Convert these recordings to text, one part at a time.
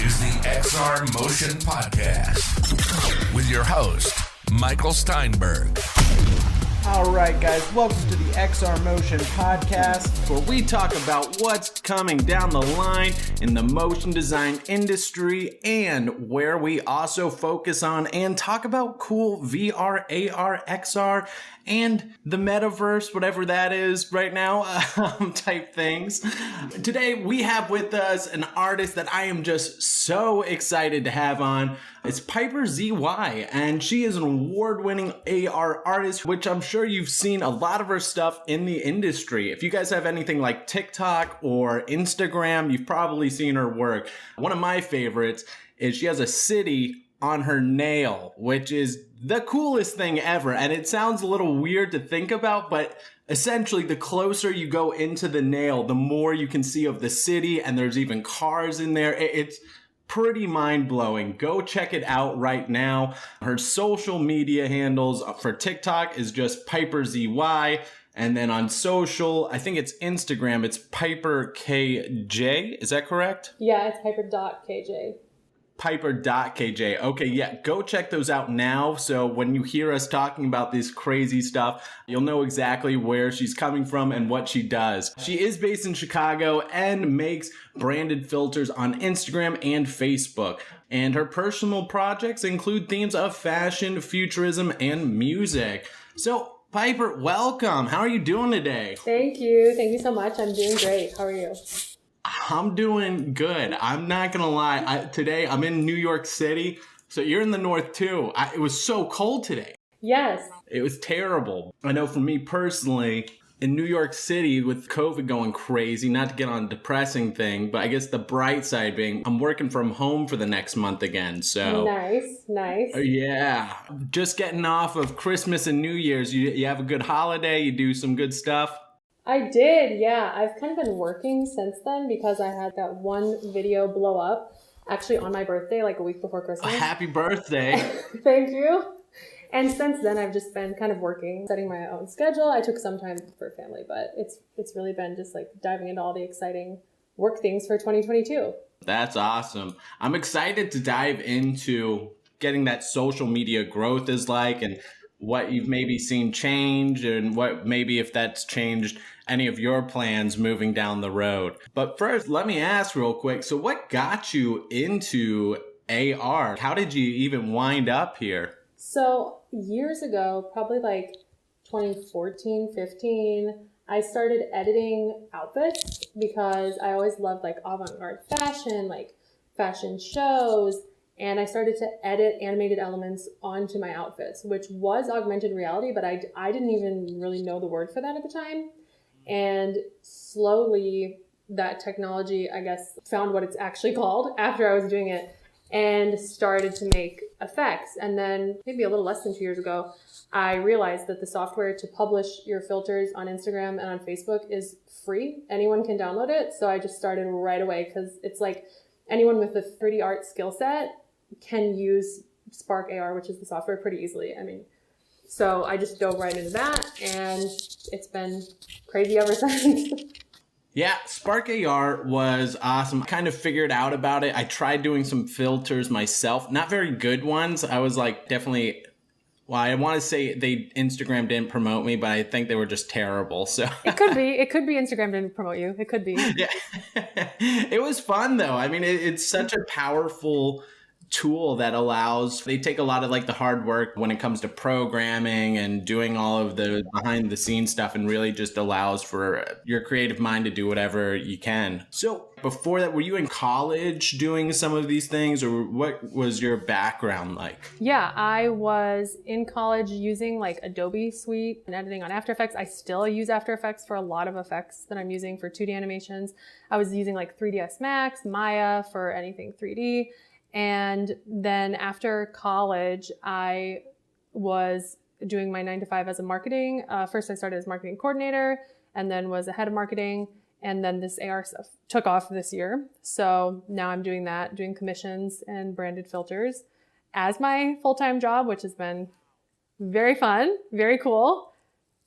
is the XR Motion Podcast with your host, Michael Steinberg. All right, guys, welcome to the XR Motion Podcast, where we talk about what's coming down the line in the motion design industry and where we also focus on and talk about cool VR, AR, XR, and the metaverse, whatever that is right now, type things. Today, we have with us an artist that I am just so excited to have on. It's Piper ZY, and she is an award-winning AR artist, which I'm sure you've seen a lot of her stuff in the industry. If you guys have anything like TikTok or Instagram, you've probably seen her work. One of my favorites is she has a city on her nail, which is the coolest thing ever. And it sounds a little weird to think about, but essentially the closer you go into the nail, the more you can see of the city, and there's even cars in there. It's pretty mind-blowing. Go check it out right now. Her social media handles for TikTok is just Piper ZY. And then on social, I think it's Instagram, it's Piper KJ. Is that correct? Yeah, it's Piper.KJ. Piper.KJ. Okay, yeah, go check those out now. So when you hear us talking about this crazy stuff, you'll know exactly where she's coming from and what she does. She is based in Chicago and makes branded filters on Instagram and Facebook. And her personal projects include themes of fashion, futurism, and music. So Piper, welcome. How are you doing today? Thank you. Thank you so much. I'm doing great. How are you? I'm doing good. I'm not going to lie. Today, I'm in New York City. So you're in the north too. It was so cold today. Yes. It was terrible. I know for me personally, in New York City with COVID going crazy, not to get on a depressing thing, but I guess the bright side being I'm working from home for the next month again. So Nice. Yeah. Just getting off of Christmas and New Year's. You have a good holiday. You do some good stuff. I did, yeah. I've kind of been working since then because I had that one video blow up actually on my birthday, like a week before Christmas. Happy birthday. Thank you. And since then, I've just been kind of working, setting my own schedule. I took some time for family, but it's really been just like diving into all the exciting work things for 2022. That's awesome. I'm excited to dive into getting that social media growth is like and what you've maybe seen change and what maybe if that's changed any of your plans moving down the road. But first, let me ask real quick. So what got you into AR? How did you even wind up here? So years ago, probably like 2014, 15, I started editing outfits because I always loved like avant-garde fashion, like fashion shows. And I started to edit animated elements onto my outfits, which was augmented reality, but I didn't even really know the word for that at the time. And slowly that technology, I guess, found what it's actually called after I was doing it and started to make effects. And then maybe a little less than 2 years ago, I realized that the software to publish your filters on Instagram and on Facebook is free. Anyone can download it. So I just started right away because it's like anyone with a 3D art skill set can use Spark AR, which is the software, pretty easily. I mean, so I just dove right into that and it's been crazy ever since. Yeah, Spark AR was awesome. I kind of figured out about it. I tried doing some filters myself, not very good ones. I was like definitely, well, I want to say Instagram didn't promote me, but I think they were just terrible. So It could be Instagram didn't promote you. It could be. Yeah. It was fun though. I mean, it's such a powerful tool that they take a lot of like the hard work when it comes to programming and doing all of the behind the scenes stuff and really just allows for your creative mind to do whatever you can. So before that, were you in college doing some of these things or what was your background like? Yeah, I was in college using like Adobe Suite and editing on After Effects. I still use After Effects for a lot of effects that I'm using for 2D animations. I was using like 3ds Max, Maya for anything 3D. And then after college, I was doing my 9-to-5 as a marketing. First, I started as marketing coordinator and then was a head of marketing. And then this AR stuff took off this year. So now I'm doing that, doing commissions and branded filters as my full-time job, which has been very fun, very cool.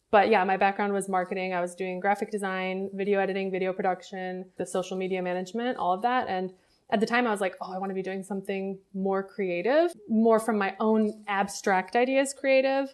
But yeah, my background was marketing. I was doing graphic design, video editing, video production, the social media management, all of that. And At the time, I was like, oh, I want to be doing something more creative, more from my own abstract ideas creative.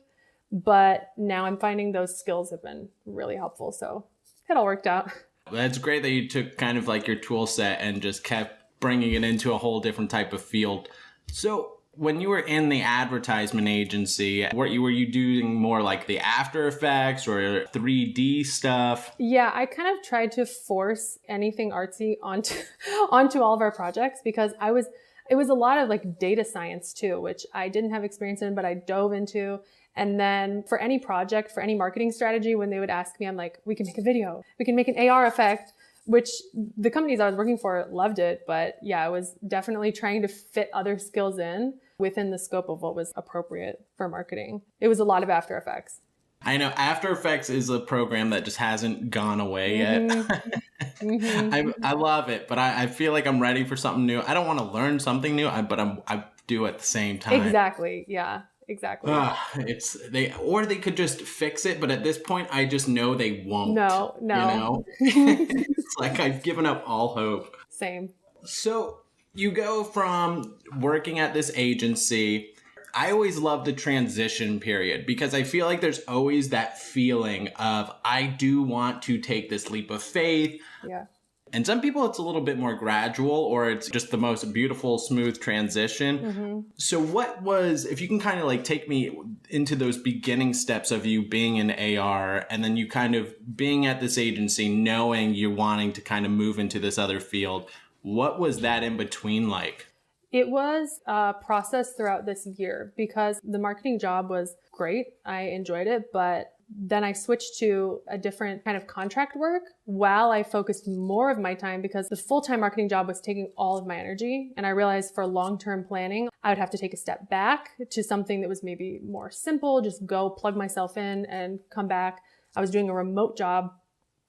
But now I'm finding those skills have been really helpful. So it all worked out. That's great that you took kind of like your tool set and just kept bringing it into a whole different type of field. So when you were in the advertisement agency, were you doing more like the After Effects or 3D stuff? Yeah, I kind of tried to force anything artsy onto all of our projects because it was a lot of like data science too, which I didn't have experience in, but I dove into. And then for any project, for any marketing strategy, when they would ask me, I'm like, we can make a video, we can make an AR effect, which the companies I was working for loved it. But yeah, I was definitely trying to fit other skills in within the scope of what was appropriate for marketing. It was a lot of After Effects. I know After Effects is a program that just hasn't gone away yet. I love it, but I feel like I'm ready for something new. I don't want to learn something new, but I do at the same time. Exactly. Yeah. Exactly. They could just fix it, but at this point, I just know they won't. No. You know? It's like I've given up all hope. Same. So you go from working at this agency. I always love the transition period because I feel like there's always that feeling of I do want to take this leap of faith. Yeah. And some people, it's a little bit more gradual or it's just the most beautiful, smooth transition. Mm-hmm. So if you can kind of like take me into those beginning steps of you being in AR and then you kind of being at this agency, knowing you're wanting to kind of move into this other field, what was that in between like? It was a process throughout this year because the marketing job was great. I enjoyed it, but then I switched to a different kind of contract work while I focused more of my time because the full-time marketing job was taking all of my energy. And I realized for long-term planning, I would have to take a step back to something that was maybe more simple, just go plug myself in and come back. I was doing a remote job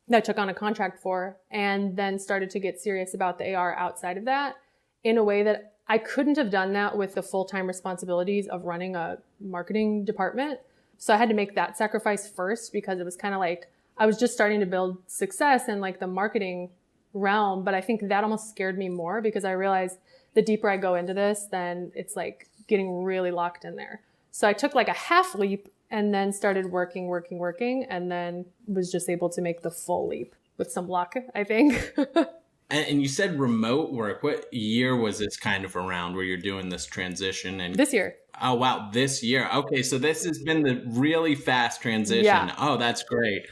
that I took on a contract for and then started to get serious about the AR outside of that in a way that I couldn't have done that with the full-time responsibilities of running a marketing department. So I had to make that sacrifice first because it was kind of like I was just starting to build success in like the marketing realm. But I think that almost scared me more because I realized the deeper I go into this, then it's like getting really locked in there. So I took like a half leap and then started working and then was just able to make the full leap with some luck, I think. And you said remote work. What year was this kind of around where you're doing this transition? And this year. Oh, wow. This year. Okay. So this has been the really fast transition. Yeah. Oh, that's great.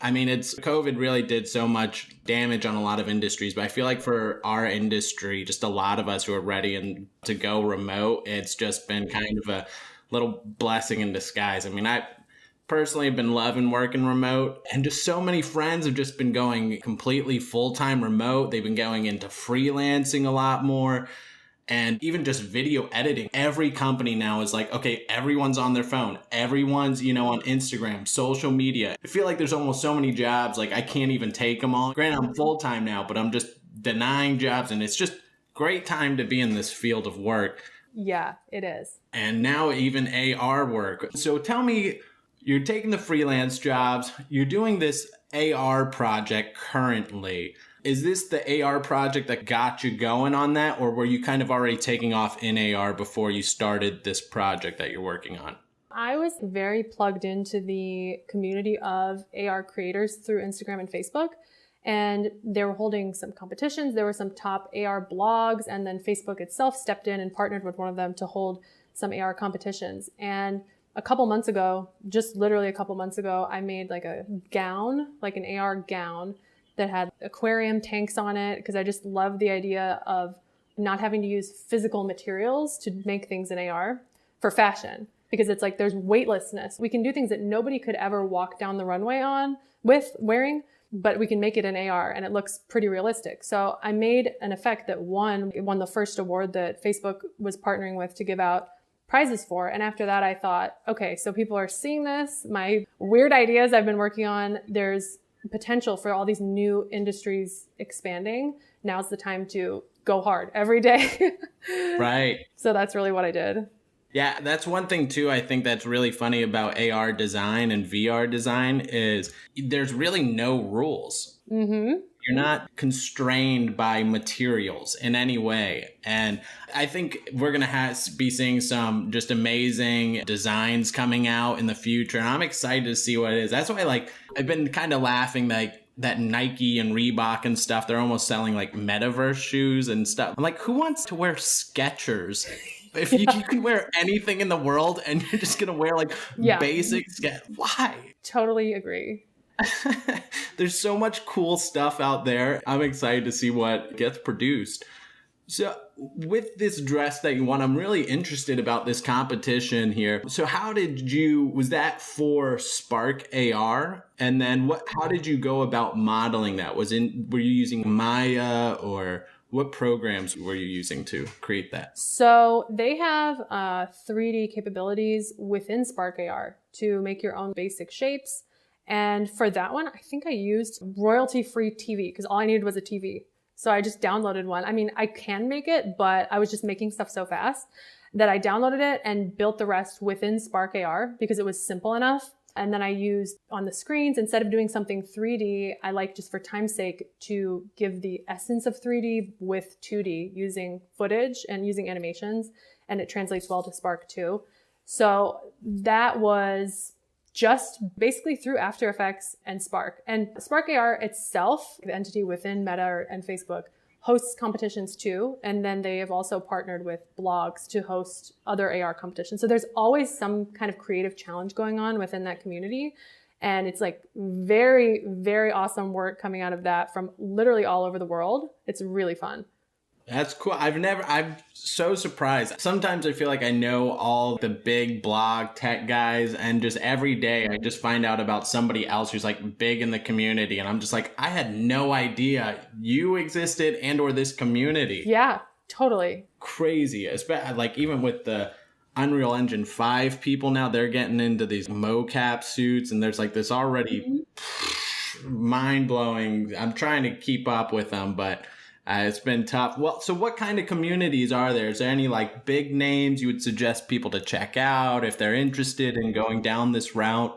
I mean, COVID really did so much damage on a lot of industries, but I feel like for our industry, just a lot of us who are ready to go remote, it's just been kind of a little blessing in disguise. I mean, I personally have been loving working remote and just so many friends have just been going completely full-time remote. They've been going into freelancing a lot more and even just video editing. Every company now is like, okay, everyone's on their phone. Everyone's, on Instagram, social media. I feel like there's almost so many jobs. Like I can't even take them all. Granted, I'm full-time now, but I'm just denying jobs and it's just great time to be in this field of work. Yeah, it is. And now even AR work. So tell me, you're taking the freelance jobs. You're doing this AR project currently. Is this the AR project that got you going on that? Or were you kind of already taking off in AR before you started this project that you're working on? I was very plugged into the community of AR creators through Instagram and Facebook. And they were holding some competitions. There were some top AR blogs. And then Facebook itself stepped in and partnered with one of them to hold some AR competitions. And just literally a couple months ago, I made like a gown, like an AR gown that had aquarium tanks on it because I just love the idea of not having to use physical materials to make things in AR for fashion because it's like there's weightlessness. We can do things that nobody could ever walk down the runway wearing, but we can make it in AR and it looks pretty realistic. So I made an effect that won the first award that Facebook was partnering with to give out prizes for. And after that, I thought, okay, so people are seeing this, my weird ideas I've been working on, there's potential for all these new industries expanding. Now's the time to go hard every day. Right. So that's really what I did. Yeah, that's one thing too. I think that's really funny about AR design and VR design is there's really no rules. Mm-hmm. You're not constrained by materials in any way. And I think we're going to be seeing some just amazing designs coming out in the future. And I'm excited to see what it is. That's why I've been kind of laughing that Nike and Reebok and stuff, they're almost selling like metaverse shoes and stuff. I'm like, who wants to wear Skechers? If you can wear anything in the world and you're just going to wear basic why? Totally agree. There's so much cool stuff out there. I'm excited to see what gets produced. So with this dress that you want, I'm really interested about this competition here. So was that for Spark AR? And then how did you go about modeling that? Were you using Maya, or what programs were you using to create that? So they have 3D capabilities within Spark AR to make your own basic shapes. And for that one, I think I used royalty-free TV because all I needed was a TV. So I just downloaded one. I mean, I can make it, but I was just making stuff so fast that I downloaded it and built the rest within Spark AR because it was simple enough. And then I used on the screens, instead of doing something 3D, I like, just for time's sake, to give the essence of 3D with 2D using footage and using animations. And it translates well to Spark too. So that was just basically through After Effects and Spark. And Spark AR itself, the entity within Meta and Facebook, hosts competitions too. And then they have also partnered with blogs to host other AR competitions. So there's always some kind of creative challenge going on within that community. And it's very, very awesome work coming out of that from literally all over the world. It's really fun. That's cool. I'm so surprised. Sometimes I feel like I know all the big blog tech guys, and just every day I just find out about somebody else who's big in the community. And I'm just I had no idea you existed or this community. Yeah, totally. Crazy. Even with the Unreal Engine 5 people now, they're getting into these mocap suits, and there's this already mind blowing. I'm trying to keep up with them, but it's been tough. Well, so what kind of communities are there? Is there any big names you would suggest people to check out if they're interested in going down this route?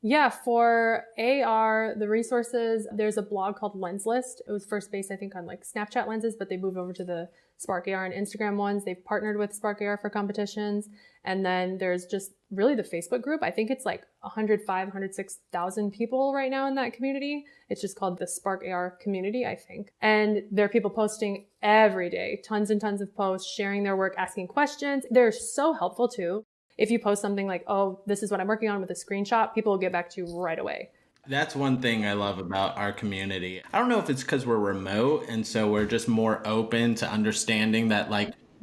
Yeah, for AR, the resources, there's a blog called Lenslist. It was first based, I think, on Snapchat lenses, but they moved over to the Spark AR and Instagram ones. They've partnered with Spark AR for competitions. And then there's just really the Facebook group. I think it's 106,000 people right now in that community. It's just called the Spark AR community, I think. And there are people posting every day, tons and tons of posts, sharing their work, asking questions. They're so helpful too. If you post something oh, this is what I'm working on with a screenshot, people will get back to you right away. That's one thing I love about our community. I don't know if it's because we're remote, and so we're just more open to understanding that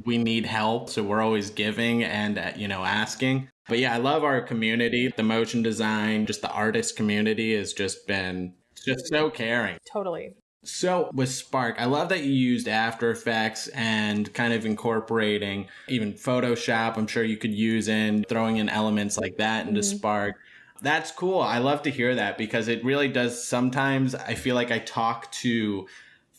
we need help. So we're always giving and, asking. But yeah, I love our community. The motion design, just the artist community has just been so caring. Totally. So with Spark, I love that you used After Effects and kind of incorporating even Photoshop. I'm sure you could use throwing in elements like that into Spark. That's cool. I love to hear that because it really does. Sometimes I feel like I talk to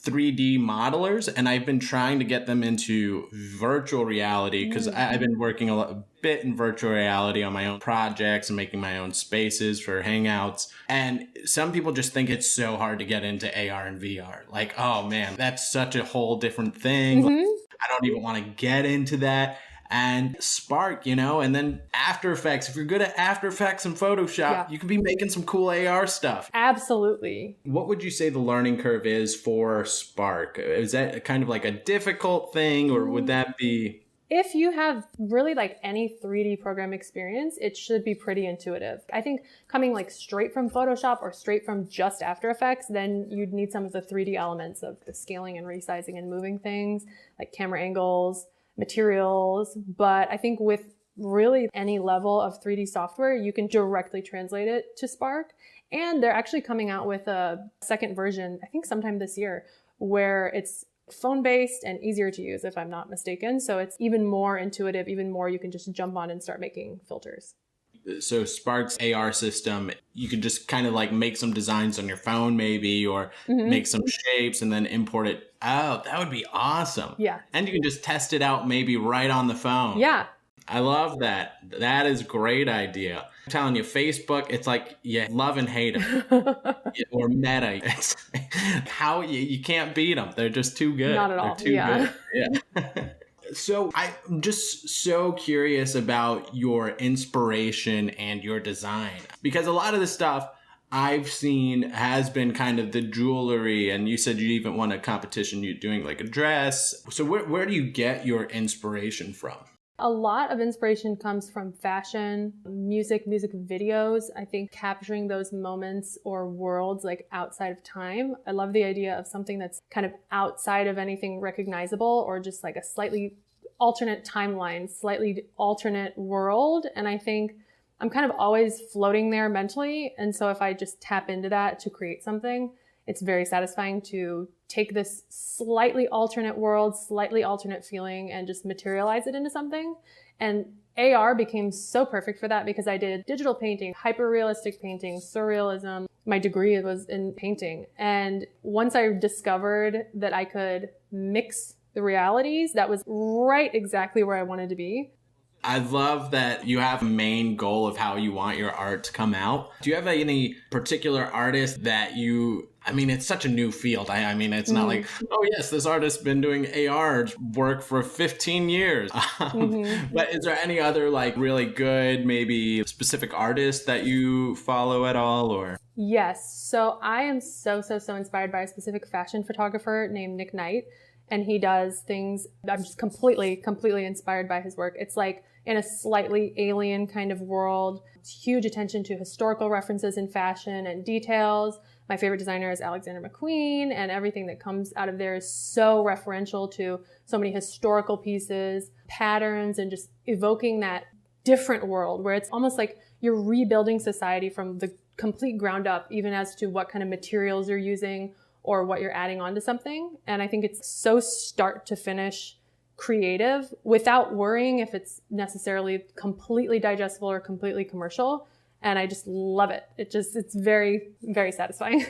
3D modelers, and I've been trying to get them into virtual reality because I've been working a bit in virtual reality on my own projects and making my own spaces for Hangouts. And some people just think it's so hard to get into AR and VR. Oh man, that's such a whole different thing. I don't even want to get into that. And Spark, and then After Effects. If you're good at After Effects and Photoshop, you can be making some cool AR stuff. Absolutely. What would you say the learning curve is for Spark? Is that kind of a difficult thing, or would that be? If you have really any 3D program experience, it should be pretty intuitive. I think coming straight from Photoshop or straight from just After Effects, then you'd need some of the 3D elements of the scaling and resizing and moving things, like camera angles, materials. But I think with really any level of 3D software, you can directly translate it to Spark. And they're actually coming out with a second version, I think sometime this year, where it's phone-based and easier to use, if I'm not mistaken. So it's even more intuitive, even more you can just jump on and start making filters. So Spark's AR system, you could just kind of make some designs on your phone maybe, or make some shapes and then import it out. That would be awesome. Yeah. And you can just test it out maybe right on the phone. Yeah. I love that. That is a great idea. I'm telling you, Facebook, it's like you love and hate them. Or Meta. It's how you can't beat them. They're just too good. Not at all. They're too good. Yeah. So I'm just so curious about your inspiration and your design, because a lot of the stuff I've seen has been kind of the jewelry, and you said you even won a competition, you're doing like a dress. So where do you get your inspiration from? A lot of inspiration comes from fashion, music videos. I think capturing those moments or worlds like outside of time. I love the idea of something that's kind of outside of anything recognizable, or just like a slightly alternate timeline, slightly alternate world. And I think I'm kind of always floating there mentally. And so if I just tap into that to create something, it's very satisfying to take this slightly alternate world, slightly alternate feeling, and just materialize it into something. And AR became so perfect for that because I did digital painting, hyper-realistic painting, surrealism. My degree was in painting. And once I discovered that I could mix the realities, that was right exactly where I wanted to be. I love that you have a main goal of how you want your art to come out. Do you have any particular artist that it's such a new field. I mean, it's not like, oh yes, this artist's been doing AR work for 15 years. But is there any other like really good, maybe specific artist that you follow at all, or? Yes. So I am so inspired by a specific fashion photographer named Nick Knight. And he does things, I'm just completely inspired by his work. It's like in a slightly alien kind of world, huge attention to historical references in fashion and details. My favorite designer is Alexander McQueen, and everything that comes out of there is so referential to so many historical pieces, patterns, and just evoking that different world where it's almost like you're rebuilding society from the complete ground up, even as to what kind of materials you're using or what you're adding onto something. And I think it's so start to finish creative without worrying if it's necessarily completely digestible or completely commercial. And I just love it. It's very, very satisfying.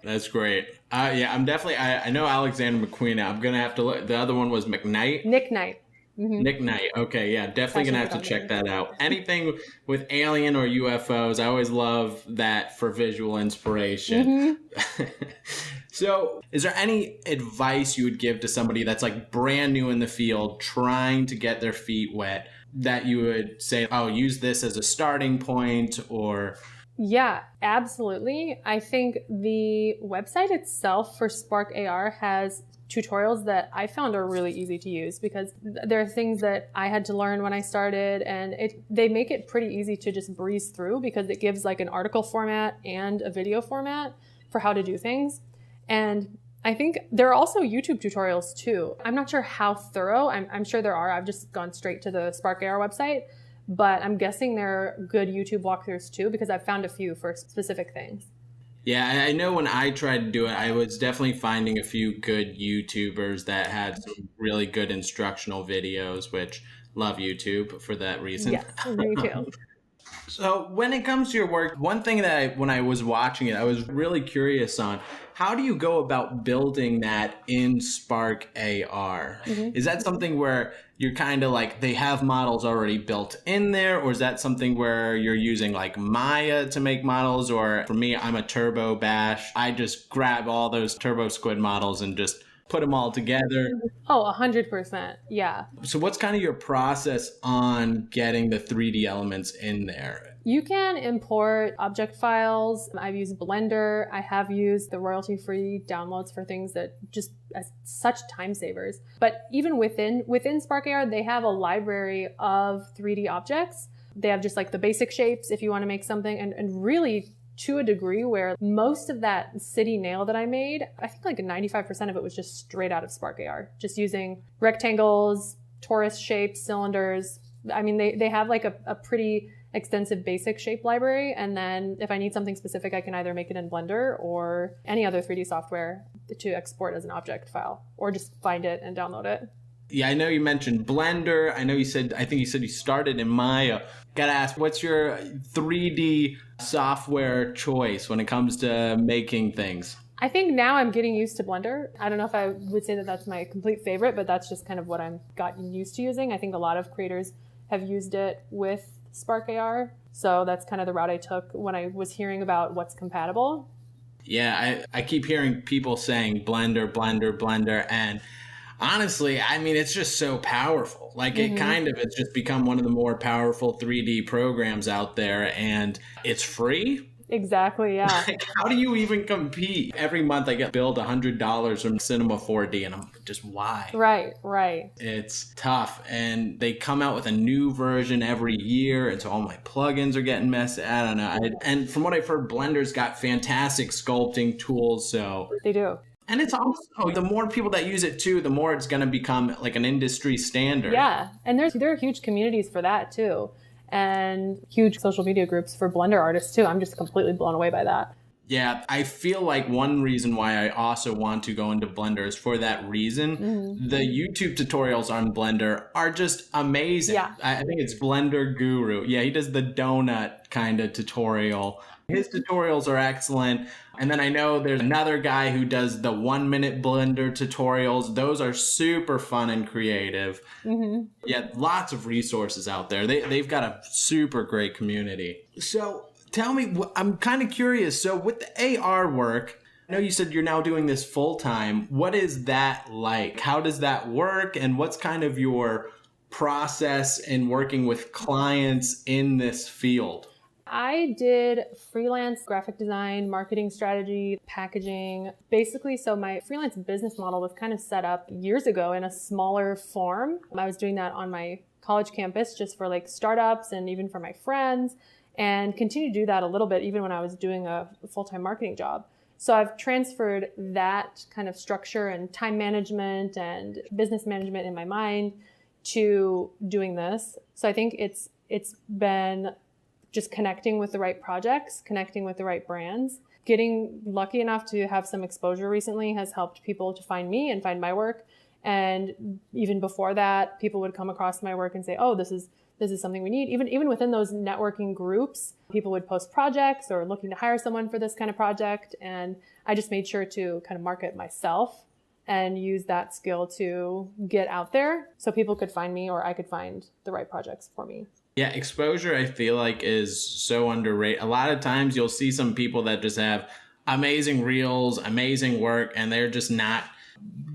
That's great. Yeah, I'm definitely, I know Alexander McQueen. I'm going to have to look. The other one was McKnight. Nick Knight. Mm-hmm. Nick Knight. Okay, yeah, definitely going to have to check that out. Anything with alien or UFOs, I always love that for visual inspiration. Mm-hmm. So is there any advice you would give to somebody that's like brand new in the field, trying to get their feet wet, that you would say, oh, use this as a starting point, or? Yeah, absolutely. I think the website itself for Spark AR has tutorials that I found are really easy to use, because there are things that I had to learn when I started, and they make it pretty easy to just breeze through, because it gives like an article format and a video format for how to do things. And I think there are also YouTube tutorials too. I'm not sure how thorough. I'm sure there are. I've just gone straight to the Spark AR website, but I'm guessing there are good YouTube walkthroughs too, because I've found a few for specific things. Yeah, I know when I tried to do it, I was definitely finding a few good YouTubers that had some really good instructional videos, which love YouTube for that reason. Yes, me too. So when it comes to your work, one thing that when I was watching it, I was really curious on, how do you go about building that in Spark AR? Mm-hmm. Is that something where you're kind of like, they have models already built in there, or is that something where you're using like Maya to make models? Or for me, I'm a Turbo Bash. I just grab all those Turbo Squid models and just put them all together. Oh, 100%. Yeah. So what's kind of your process on getting the 3D elements in there? You can import object files. I've used Blender. I have used the royalty-free downloads for things that just as such time savers. But even within Spark AR, they have a library of 3D objects. They have just like the basic shapes if you want to make something, and really to a degree where most of that city nail that I made, I think like 95% of it was just straight out of Spark AR, just using rectangles, torus shapes, cylinders. I mean, they have like a pretty extensive basic shape library. And then if I need something specific, I can either make it in Blender or any other 3D software to export as an object file, or just find it and download it. Yeah, I know you mentioned Blender. I think you said you started in Maya. Gotta ask, what's your 3D software choice when it comes to making things? I think now I'm getting used to Blender. I don't know if I would say that that's my complete favorite, but that's just kind of what I've gotten used to using. I think a lot of creators have used it with Spark AR. So that's kind of the route I took when I was hearing about what's compatible. Yeah, I keep hearing people saying Blender, Blender, Blender. And honestly, I mean, it's just so powerful. Like it kind of, it's just become one of the more powerful 3D programs out there, and it's free. Exactly, yeah. Like, how do you even compete? Every month I get billed $100 from Cinema 4D, and I'm just, why? Right. It's tough, and they come out with a new version every year, and so all my plugins are getting messed. I don't know. And from what I've heard, Blender's got fantastic sculpting tools, so They do. and it's also, the more people that use it too, the more it's going to become like an industry standard. Yeah, and there are huge communities for that too, and huge social media groups for Blender artists too. I'm just completely blown away by that. Yeah, I feel like one reason why I also want to go into Blender is for that reason. The YouTube tutorials on Blender are just amazing. Yeah. I think it's Blender Guru. Yeah, he does the donut kind of tutorial. His tutorials are excellent. And then I know there's another guy who does the 1-minute Blender tutorials. Those are super fun and creative. Yeah, lots of resources out there. They've got a super great community. So tell me, I'm kind of curious. So with the AR work, I know you said you're now doing this full time. What is that like? How does that work? And what's kind of your process in working with clients in this field? I did freelance graphic design, marketing strategy, packaging, basically. So my freelance business model was kind of set up years ago in a smaller form. I was doing that on my college campus just for like startups and even for my friends, and continue to do that a little bit even when I was doing a full-time marketing job. So I've transferred that kind of structure and time management and business management in my mind to doing this. So I think it's been just connecting with the right projects, connecting with the right brands. Getting lucky enough to have some exposure recently has helped people to find me and find my work. And even before that, people would come across my work and say, oh, this is something we need. Even within those networking groups, people would post projects or looking to hire someone for this kind of project. And I just made sure to kind of market myself and use that skill to get out there so people could find me or I could find the right projects for me. Yeah, exposure, I feel like, is so underrated. A lot of times you'll see some people that just have amazing reels, amazing work, and they're just not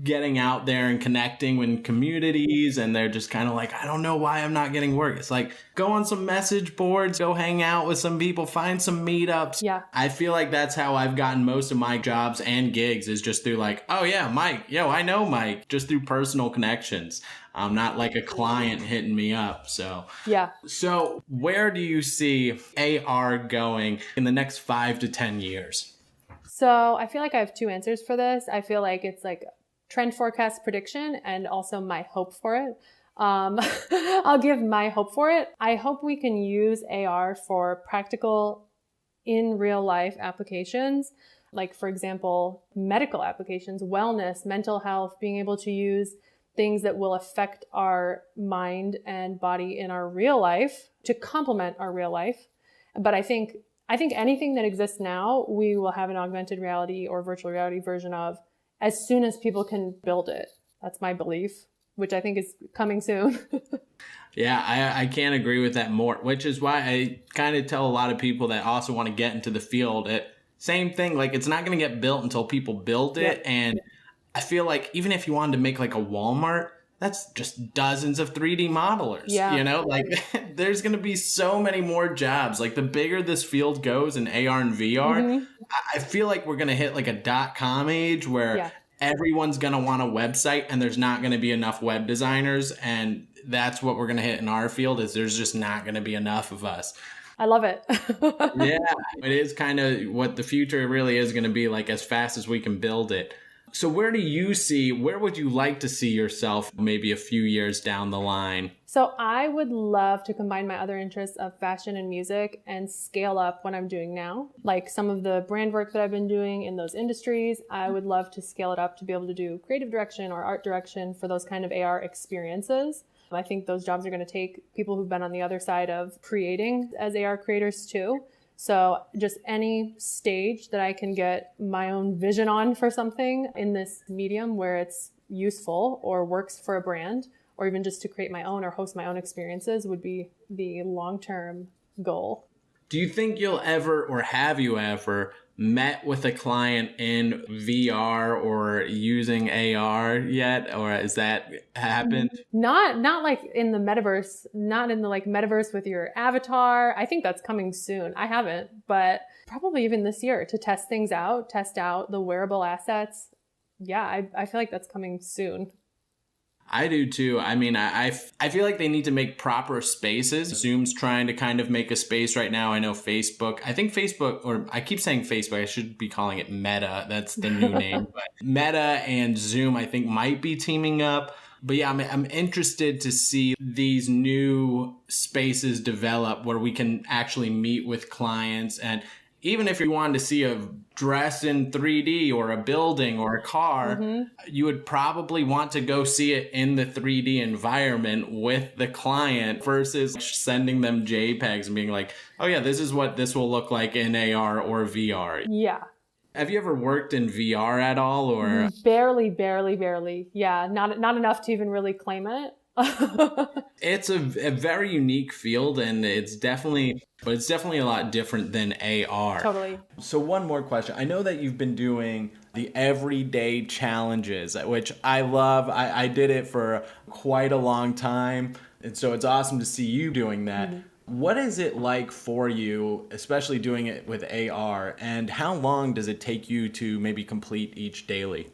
getting out there and connecting with communities, and they're just kind of like, I don't know why I'm not getting work. It's like, go on some message boards, go hang out with some people, find some meetups. Yeah. I feel like that's how I've gotten most of my jobs and gigs, is just through like, oh yeah, Mike, I know Mike, just through personal connections. Not like a client hitting me up. So where do you see AR going in the next 5 to 10 years? So I feel like I have two answers for this. I feel like it's like trend forecast prediction and also my hope for it. I'll give my hope for it. I hope we can use AR for practical in real life applications. Like, for example, medical applications, wellness, mental health, being able to use things that will affect our mind and body in our real life to complement our real life. But I think anything that exists now, we will have an augmented reality or virtual reality version of as soon as people can build it. That's my belief, which I think is coming soon. Yeah, I can't agree with that more, which is why I kind of tell a lot of people that also want to get into the field. Same thing, like it's not going to get built until people build it. Yep. And I feel like even if you wanted to make like a Walmart, that's just dozens of 3D modelers. Yeah. You know, like there's going to be so many more jobs. Like the bigger this field goes in AR and VR, I feel like we're going to hit like a .com age where everyone's going to want a website and there's not going to be enough web designers. And that's what we're going to hit in our field, is there's just not going to be enough of us. I love it. Yeah, it is kind of what the future really is going to be, like as fast as we can build it. So where would you like to see yourself maybe a few years down the line? So I would love to combine my other interests of fashion and music and scale up what I'm doing now. Like some of the brand work that I've been doing in those industries, I would love to scale it up to be able to do creative direction or art direction for those kind of AR experiences. I think those jobs are going to take people who've been on the other side of creating as AR creators too. So just any stage that I can get my own vision on for something in this medium where it's useful or works for a brand, or even just to create my own or host my own experiences would be the long-term goal. Do you think you'll ever, or have you ever, met with a client in VR or using AR yet, or has that happened? Not like in the metaverse, not in the like metaverse with your avatar. I think that's coming soon. I haven't, but probably even this year to test things out, test out the wearable assets. Yeah, I feel like that's coming soon. I do too. I mean, I feel like they need to make proper spaces. Zoom's trying to kind of make a space right now. I know Facebook, I think Facebook, or I keep saying Facebook, I should be calling it Meta. That's the new name. But Meta and Zoom, I think, might be teaming up. But yeah, I'm interested to see these new spaces develop where we can actually meet with clients. And even if you wanted to see a dress in 3D or a building or a car, you would probably want to go see it in the 3D environment with the client versus sending them JPEGs and being like, oh yeah, this is what this will look like in AR or VR. Yeah. Have you ever worked in VR at all, or? Barely. Yeah, not enough to even really claim it. It's a very unique field, and it's definitely a lot different than AR. Totally. So one more question. I know that you've been doing the everyday challenges, which I love. I did it for quite a long time, and so it's awesome to see you doing that. What is it like for you, especially doing it with AR, and how long does it take you to maybe complete each daily?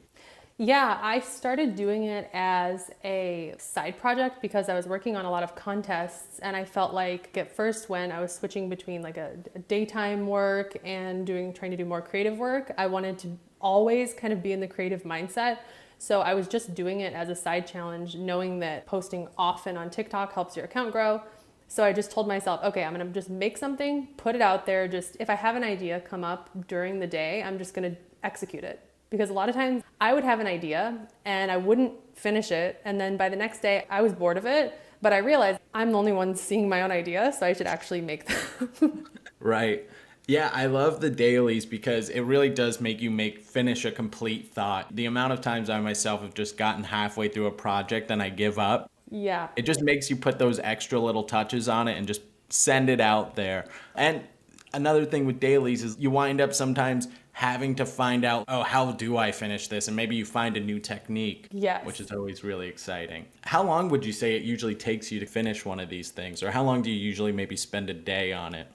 Yeah, I started doing it as a side project because I was working on a lot of contests, and I felt like at first when I was switching between like a daytime work and trying to do more creative work, I wanted to always kind of be in the creative mindset. So I was just doing it as a side challenge, knowing that posting often on TikTok helps your account grow. So I just told myself, okay, I'm gonna just make something, put it out there. Just if I have an idea come up during the day, I'm just gonna execute it. Because a lot of times I would have an idea and I wouldn't finish it. And then by the next day I was bored of it, but I realized I'm the only one seeing my own idea, so I should actually make them. Right. Yeah, I love the dailies because it really does make you finish a complete thought. The amount of times I myself have just gotten halfway through a project and I give up. Yeah. It just makes you put those extra little touches on it and just send it out there. And another thing with dailies is you wind up sometimes having to find out, oh, how do I finish this? And maybe you find a new technique, yes, which is always really exciting. How long would you say it usually takes you to finish one of these things? Or how long do you usually maybe spend a day on it?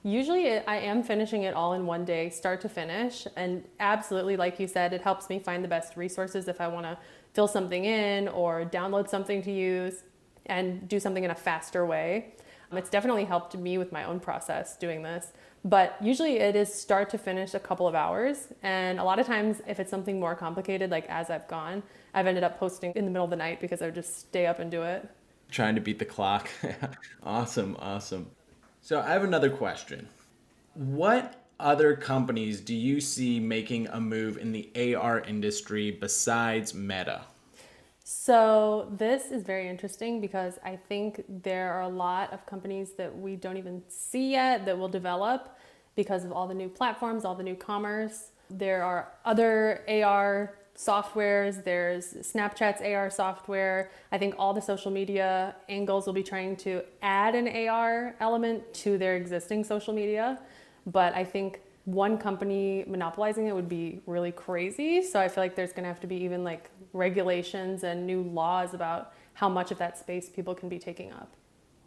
Usually I am finishing it all in one day, start to finish. And absolutely, like you said, it helps me find the best resources if I want to fill something in or download something to use and do something in a faster way. It's definitely helped me with my own process doing this. But usually it is start to finish a couple of hours. And a lot of times if it's something more complicated, like as I've gone, I've ended up posting in the middle of the night because I would just stay up and do it. Trying to beat the clock. Awesome. So I have another question. What other companies do you see making a move in the AR industry besides Meta? So this is very interesting because I think there are a lot of companies that we don't even see yet that will develop because of all the new platforms, all the new commerce. There are other AR softwares. There's Snapchat's AR software. I think all the social media angles will be trying to add an AR element to their existing social media. But I think one company monopolizing it would be really crazy. So I feel like there's going to have to be even like regulations and new laws about how much of that space people can be taking up.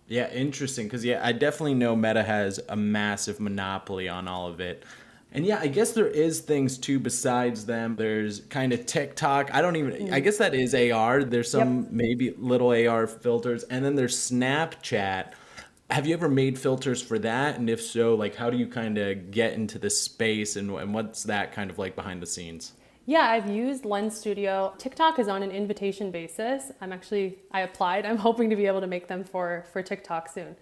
Yeah, interesting. Because I definitely know Meta has a massive monopoly on all of it. And yeah, I guess there is things too besides them. There's kind of TikTok. I guess that is AR. There's some maybe little AR filters. And then there's Snapchat. Have you ever made filters for that? And if so, like how do you kind of get into the space and what's that kind of like behind the scenes? Yeah, I've used Lens Studio. TikTok is on an invitation basis. I applied. I'm hoping to be able to make them for TikTok soon.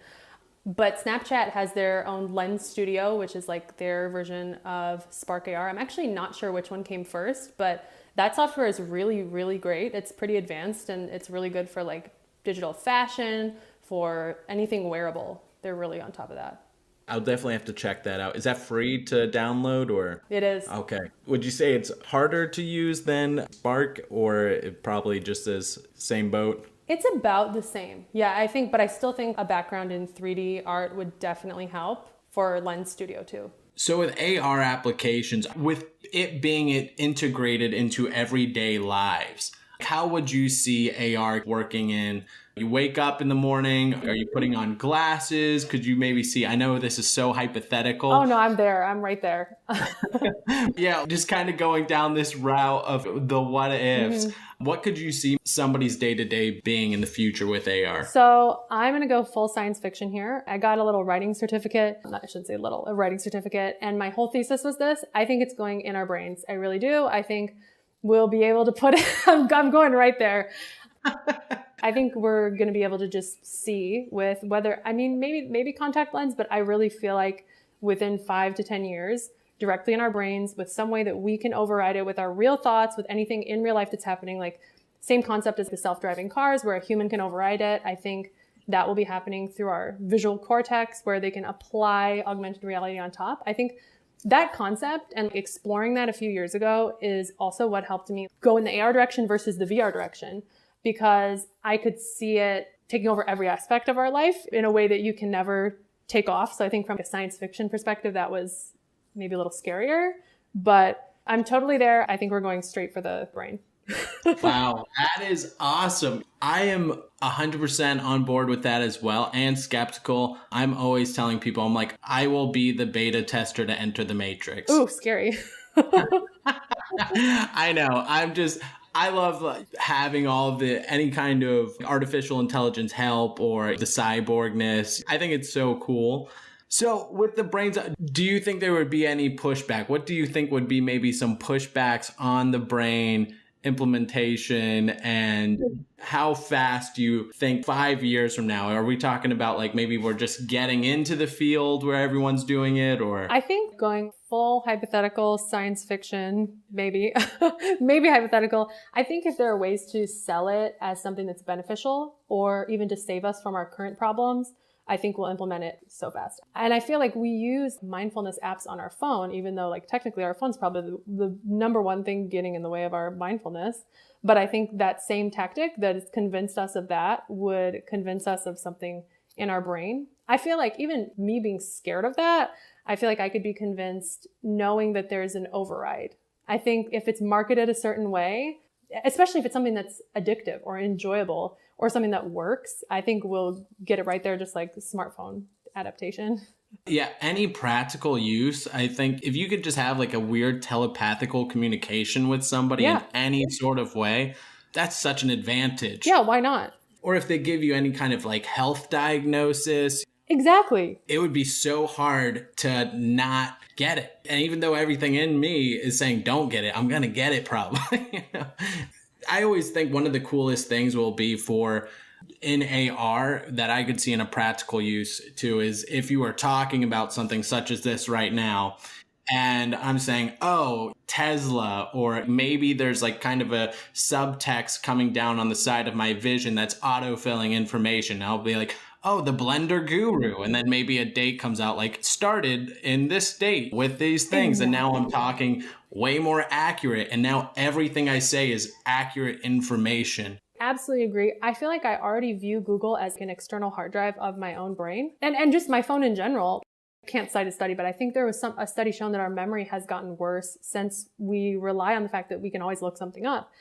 But Snapchat has their own Lens Studio, which is like their version of Spark AR. I'm actually not sure which one came first, but that software is really, really great. It's pretty advanced and it's really good for like digital fashion, for anything wearable. They're really on top of that. I'll definitely have to check that out. Is that free to download or? It is. Okay. Would you say it's harder to use than Spark, or it probably just as same boat? It's about the same. Yeah, I think, but I still think a background in 3D art would definitely help for Lens Studio too. So with AR applications, with it being integrated into everyday lives, how would you see AR working in? You wake up in the morning, are you putting on glasses? Could you maybe see, I know this is so hypothetical. Oh no, I'm there. I'm right there. Yeah, just kind of going down this route of the what ifs. What could you see somebody's day-to-day being in the future with AR? So I'm going to go full science fiction here. I got a little writing certificate. I shouldn't say little, a writing certificate. And my whole thesis was this. I think it's going in our brains. I really do. I think we'll be able to put it, I'm going right there. I think we're going to be able to just see with whether, I mean, maybe contact lens, but I really feel like within 5 to 10 years, directly in our brains with some way that we can override it with our real thoughts, with anything in real life that's happening, like same concept as the self-driving cars where a human can override it. I think that will be happening through our visual cortex where they can apply augmented reality on top. I think that concept and exploring that a few years ago is also what helped me go in the AR direction versus the VR direction, because I could see it taking over every aspect of our life in a way that you can never take off. So I think from a science fiction perspective, that was maybe a little scarier, but I'm totally there. I think we're going straight for the brain. Wow, that is awesome. I am 100% on board with that as well, and skeptical. I'm always telling people, I'm like, I will be the beta tester to enter the Matrix. Ooh, scary. I know. I love having all of any kind of artificial intelligence help or the cyborgness. I think it's so cool. So with the brains, do you think there would be any pushback? What do you think would be maybe some pushbacks on the brain implementation, and how fast do you think 5 years from now? Are we talking about like maybe we're just getting into the field where everyone's doing it, or? I think going full hypothetical science fiction, maybe hypothetical. I think if there are ways to sell it as something that's beneficial or even to save us from our current problems, I think we'll implement it so fast. And I feel like we use mindfulness apps on our phone, even though like technically our phone's probably the number one thing getting in the way of our mindfulness. But I think that same tactic that has convinced us of that would convince us of something in our brain. I feel like even me being scared of that, I feel like I could be convinced knowing that there's an override. I think if it's marketed a certain way, especially if it's something that's addictive or enjoyable or something that works, I think we'll get it right there, just like the smartphone adaptation. Yeah, any practical use. I think if you could just have like a weird telepathical communication with somebody in any sort of way, that's such an advantage. Yeah, why not? Or if they give you any kind of like health diagnosis. Exactly. It would be so hard to not get it. And even though everything in me is saying, don't get it, I'm going to get it probably. You know? I always think one of the coolest things will be for in AR that I could see in a practical use too is if you are talking about something such as this right now, and I'm saying, oh, Tesla, or maybe there's like kind of a subtext coming down on the side of my vision that's autofilling information. I'll be like, oh, the Blender Guru. And then maybe a date comes out like started in this date with these things. And now I'm talking way more accurate. And now everything I say is accurate information. Absolutely agree. I feel like I already view Google as an external hard drive of my own brain and just my phone in general. I can't cite a study, but I think there was a study showing that our memory has gotten worse since we rely on the fact that we can always look something up.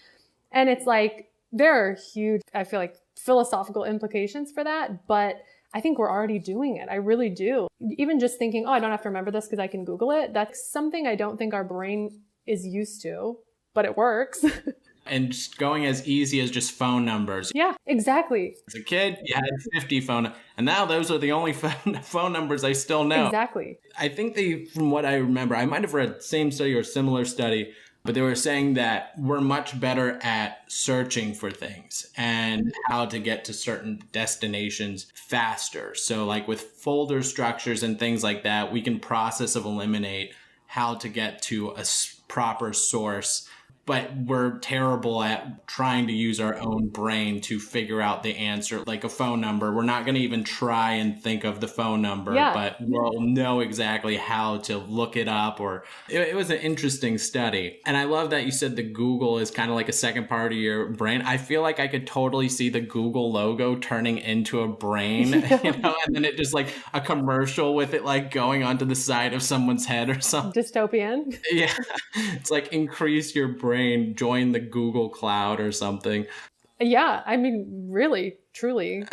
And it's like, there are huge, I feel like, philosophical implications for that, but I think we're already doing it. I really do. Even just thinking, oh, I don't have to remember this because I can Google it. That's something I don't think our brain is used to, but it works. And just going as easy as just phone numbers. Yeah, exactly. As a kid, you had 50 phone, and now those are the only phone numbers I still know. Exactly. I think from what I remember, I might have read the same study or similar study, but they were saying that we're much better at searching for things and how to get to certain destinations faster. So like with folder structures and things like that, we can process of eliminate how to get to a proper source but we're terrible at trying to use our own brain to figure out the answer, like a phone number. We're not going to even try and think of the phone number, but we'll know exactly how to look it up. Or it was an interesting study. And I love that you said the Google is kind of like a second part of your brain. I feel like I could totally see the Google logo turning into a brain, and then it just like a commercial with it like going onto the side of someone's head or something. Dystopian. Yeah. It's like increase your brain, join the Google Cloud or something. Yeah, I mean, really, truly.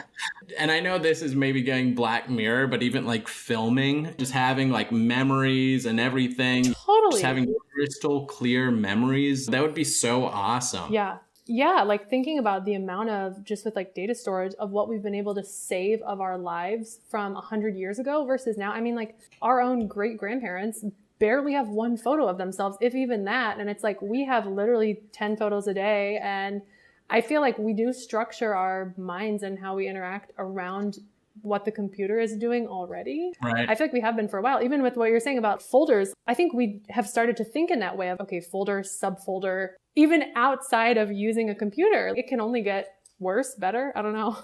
And I know this is maybe getting Black Mirror, but even like filming, just having like memories and everything. Totally. Just having crystal clear memories. That would be so awesome. Yeah. Yeah, like thinking about the amount of, just with like data storage, of what we've been able to save of our lives from 100 years ago versus now. I mean, like our own great grandparents barely have one photo of themselves, if even that. And it's like we have literally 10 photos a day. And I feel like we do structure our minds and how we interact around what the computer is doing already. Right. I feel like we have been for a while. Even with what you're saying about folders, I think we have started to think in that way of, okay, folder, subfolder, even outside of using a computer. It can only get worse, better. I don't know.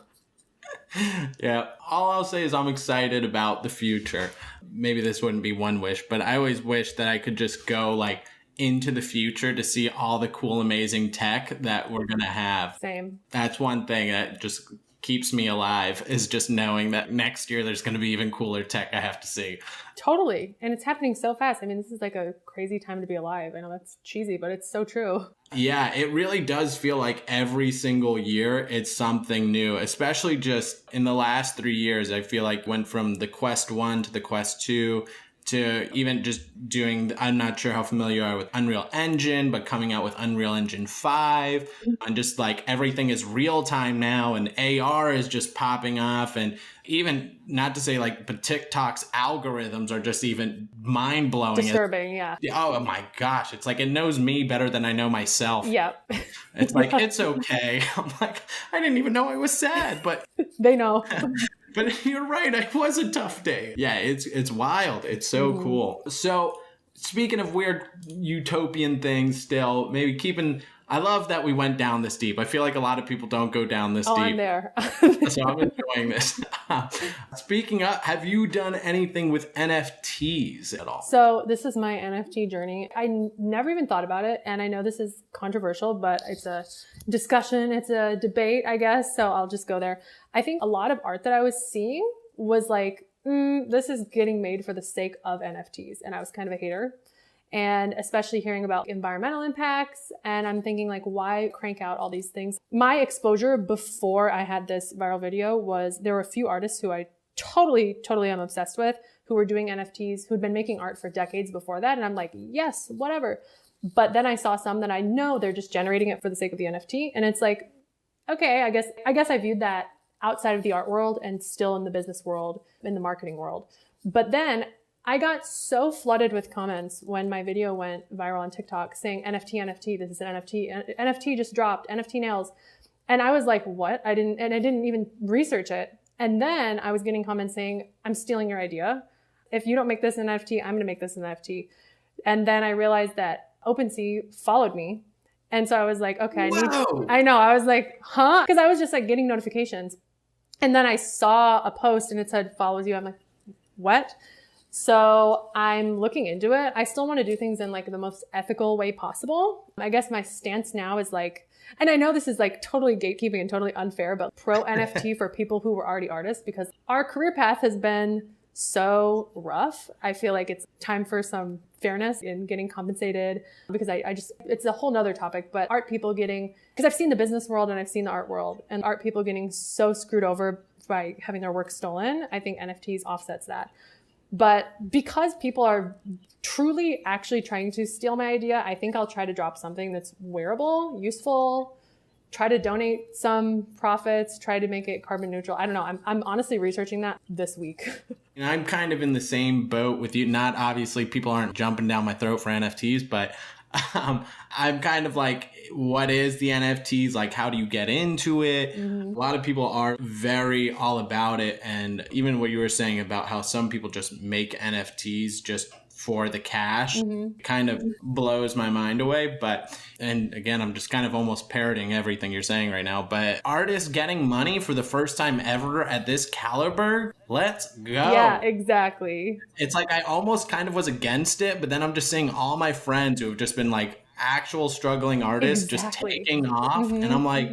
Yeah. All I'll say is I'm excited about the future. Maybe this wouldn't be one wish, but I always wish that I could just go like into the future to see all the cool, amazing tech that we're going to have. Same. That's one thing that just keeps me alive, is just knowing that next year there's going to be even cooler tech I have to see. Totally. And it's happening so fast. I mean, this is like a crazy time to be alive. I know that's cheesy, but it's so true. Yeah, it really does feel like every single year it's something new, especially just in the last 3 years. I feel like went from the Quest 1 to the Quest 2 to even just doing, I'm not sure how familiar you are with Unreal Engine, but coming out with Unreal Engine 5, and just like everything is real time now, and AR is just popping off. And even, not to say like, but TikTok's algorithms are just even mind blowing. Disturbing, yeah. Oh my gosh. It's like, it knows me better than I know myself. Yep. It's like, it's okay. I'm like, I didn't even know I was sad, but they know. But you're right. It was a tough day. Yeah, it's wild. It's so cool. So speaking of weird utopian things still, maybe keeping... I love that we went down this deep. I feel like a lot of people don't go down this deep. I'm there. So I'm enjoying this. Speaking of, have you done anything with NFTs at all? So this is my NFT journey. I never even thought about it. And I know this is controversial, but it's a discussion. It's a debate, I guess. So I'll just go there. I think a lot of art that I was seeing was like, this is getting made for the sake of NFTs. And I was kind of a hater. And especially hearing about environmental impacts. And I'm thinking like, why crank out all these things? My exposure before I had this viral video was, there were a few artists who I totally am obsessed with, who were doing NFTs, who'd been making art for decades before that. And I'm like, yes, whatever. But then I saw some that I know they're just generating it for the sake of the NFT. And it's like, okay, I guess I viewed that outside of the art world and still in the business world, in the marketing world. But then I got so flooded with comments when my video went viral on TikTok saying NFT, this is an NFT. NFT just dropped, NFT nails. And I was like, what? I didn't even research it. And then I was getting comments saying, I'm stealing your idea. If you don't make this an NFT, I'm going to make this an NFT. And then I realized that OpenSea followed me. And so I was like, okay, I was like, huh? Because I was just like getting notifications. And then I saw a post and it said, follows you. I'm like, what? So I'm looking into it. I still want to do things in like the most ethical way possible. I guess my stance now is like, and I know this is like totally gatekeeping and totally unfair, but pro NFT for people who were already artists, because our career path has been so rough. I feel like it's time for some fairness in getting compensated, because I just, it's a whole nother topic, but art people getting, because I've seen the business world and I've seen the art world, and art people getting so screwed over by having their work stolen. I think NFTs offsets that. But because people are truly actually trying to steal my idea, I think I'll try to drop something that's wearable, useful, try to donate some profits, try to make it carbon neutral. I don't know. I'm honestly researching that this week. And I'm kind of in the same boat with you. Not obviously people aren't jumping down my throat for NFTs, but I'm kind of like, what is the NFTs? Like, how do you get into it? Mm-hmm. A lot of people are very all about it. And even what you were saying about how some people just make NFTs just for the cash kind of blows my mind away. And again, I'm just kind of almost parroting everything you're saying right now, but artists getting money for the first time ever at this caliber, let's go. Yeah, exactly. It's like I almost kind of was against it, but then I'm just seeing all my friends who have just been like actual struggling artists just taking off. And I'm like,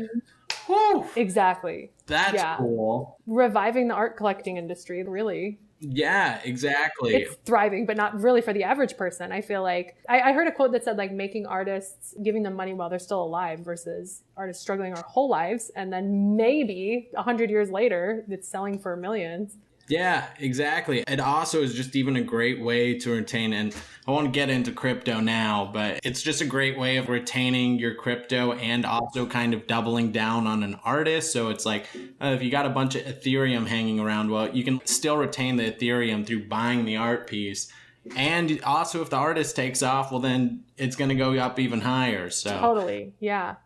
whew. Exactly. That's cool. Reviving the art collecting industry, really. Yeah, exactly. It's thriving, but not really for the average person. I feel like I heard a quote that said like making artists, giving them money while they're still alive versus artists struggling our whole lives. And then maybe 100 years later, it's selling for millions. Yeah, exactly. It also is just even a great way to retain, and I won't get into crypto now, but it's just a great way of retaining your crypto and also kind of doubling down on an artist. So it's like, if you got a bunch of Ethereum hanging around, well, you can still retain the Ethereum through buying the art piece. And also if the artist takes off, well, then it's going to go up even higher. So totally. Yeah.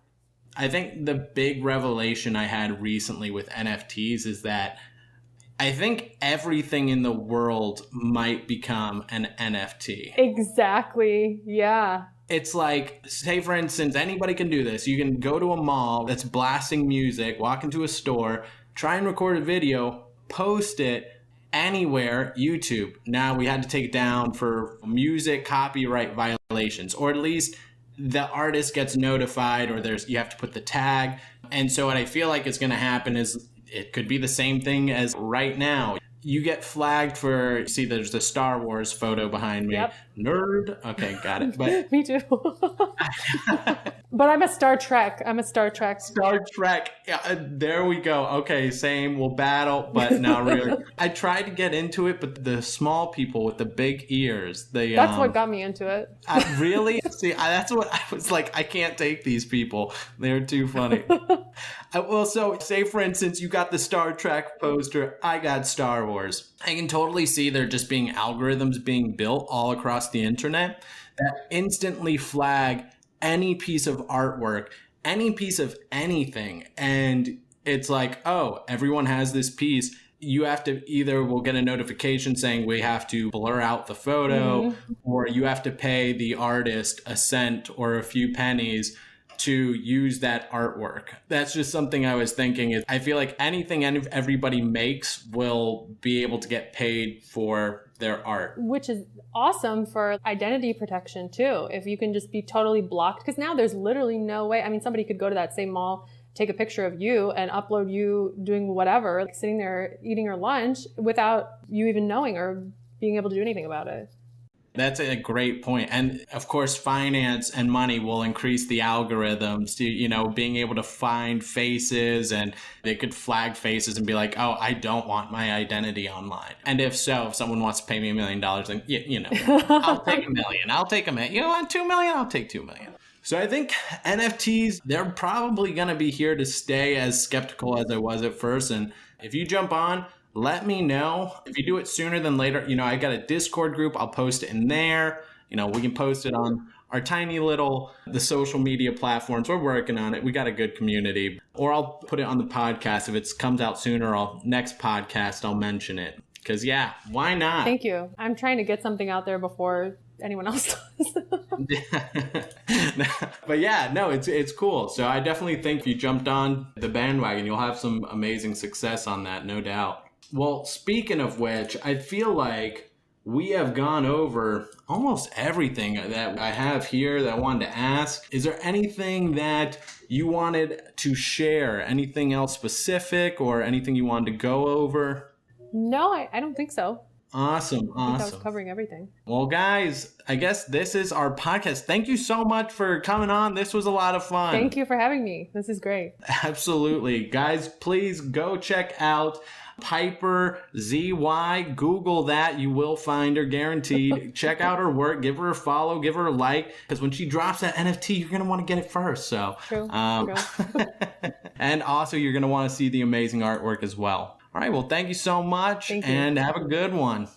I think the big revelation I had recently with NFTs is that I think everything in the world might become an NFT. Exactly. Yeah. It's like, say for instance, anybody can do this. You can go to a mall that's blasting music, walk into a store, try and record a video, post it anywhere, YouTube. Now we had to take it down for music copyright violations, or at least the artist gets notified, or you have to put the tag. And so what I feel like is going to happen is it could be the same thing as right now. You get flagged for, see, there's the Star Wars photo behind me. Yep. Nerd. Okay, got it. But me too. But I'm a Star Trek. Star Trek. Yeah, there we go. Okay, same. We'll battle, but not really. I tried to get into it, but the small people with the big ears, that's what got me into it. Really? See, that's what I was like, I can't take these people. They're too funny. Well, so say for instance, you got the Star Trek poster, I got Star Wars. I can totally see there just being algorithms being built all across the internet that instantly flag any piece of artwork, any piece of anything. And it's like, oh, everyone has this piece. You have to we'll get a notification saying we have to blur out the photo, or you have to pay the artist a cent or a few pennies to use that artwork. That's just something I was thinking is I feel like anything everybody makes will be able to get paid for their art. Which is awesome for identity protection too. If you can just be totally blocked, because now there's literally no way. I mean, somebody could go to that same mall, take a picture of you and upload you doing whatever, like sitting there eating your lunch without you even knowing or being able to do anything about it. That's a great point. And of course, finance and money will increase the algorithms to, being able to find faces, and they could flag faces and be like, oh, I don't want my identity online. And if someone wants to pay me $1 million, then, I'll take $1 million. I'll take $1 million. You want $2 million? I'll take $2 million. So I think NFTs, they're probably going to be here to stay, as skeptical as I was at first. And if you jump on, let me know. If you do it sooner than later, I got a Discord group. I'll post it in there. We can post it on our tiny little, the social media platforms. We're working on it. We got a good community. Or I'll put it on the podcast. If it comes out sooner, next podcast, I'll mention it. Because, yeah, why not? Thank you. I'm trying to get something out there before anyone else does. But yeah, no, it's cool. So I definitely think if you jumped on the bandwagon, you'll have some amazing success on that, no doubt. Well, speaking of which, I feel like we have gone over almost everything that I have here that I wanted to ask. Is there anything that you wanted to share? Anything else specific or anything you wanted to go over? No, I don't think so. Awesome. I think that was covering everything. Well, guys, I guess this is our podcast. Thank you so much for coming on. This was a lot of fun. Thank you for having me. This is great. Absolutely. Guys, please go check out Piper ZY. Google that. You will find her, guaranteed. Check out her work. Give her a follow. Give her a like. Because when she drops that NFT, you're going to want to get it first. So, True. And also, you're going to want to see the amazing artwork as well. All right. Well, thank you so much. Thank you. And have a good one.